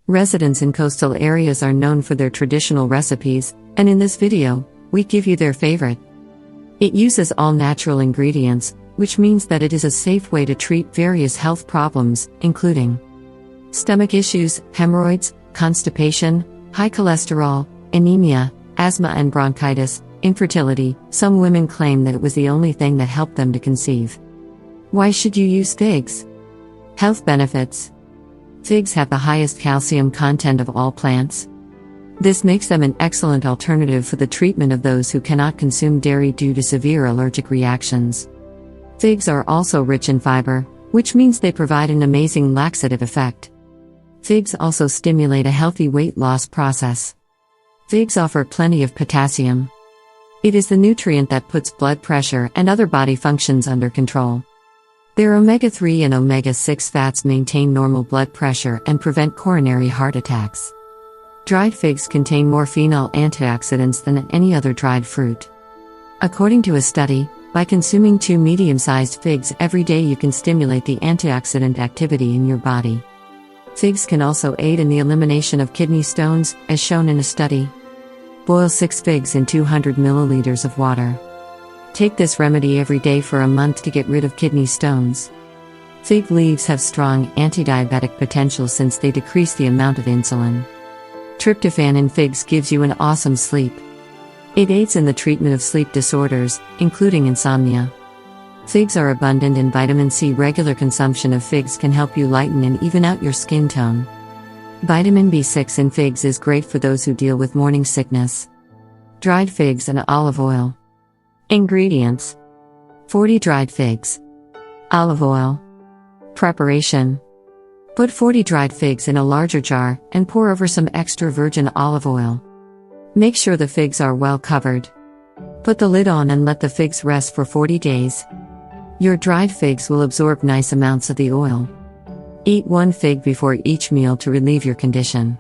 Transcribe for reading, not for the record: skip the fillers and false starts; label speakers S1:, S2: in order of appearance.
S1: Residents in coastal areas are known for their traditional recipes, and in this video, we give you their favorite. It uses all natural ingredients, which means that it is a safe way to treat various health problems, including stomach issues, hemorrhoids, constipation, high cholesterol, anemia, asthma and bronchitis, infertility. Some women claim that it was the only thing that helped them to conceive. Why should you use figs? Health benefits. Figs have the highest calcium content of all plants. This makes them an excellent alternative for the treatment of those who cannot consume dairy due to severe allergic reactions. Figs are also rich in fiber, which means they provide an amazing laxative effect. Figs also stimulate a healthy weight loss process. Figs offer plenty of potassium. It is the nutrient that puts blood pressure and other body functions under control. Their omega-3 and omega-6 fats maintain normal blood pressure and prevent coronary heart attacks. Dried figs contain more phenol antioxidants than any other dried fruit. According to a study, by consuming 2 medium-sized figs every day you can stimulate the antioxidant activity in your body. Figs can also aid in the elimination of kidney stones, as shown in a study. Boil 6 figs in 200 milliliters of water. Take this remedy every day for a month to get rid of kidney stones. Fig leaves have strong anti-diabetic potential since they decrease the amount of insulin. Tryptophan in figs gives you an awesome sleep. It aids in the treatment of sleep disorders, including insomnia. Figs are abundant in vitamin C. Regular consumption of figs can help you lighten and even out your skin tone. Vitamin B6 in figs is great for those who deal with morning sickness. Dried figs and olive oil. Ingredients: 40 dried figs. Olive oil. Preparation: put 40 dried figs in a larger jar and pour over some extra virgin olive oil. Make sure the figs are well covered. Put the lid on and let the figs rest for 40 days. Your dried figs will absorb nice amounts of the oil. Eat 1 fig before each meal to relieve your condition.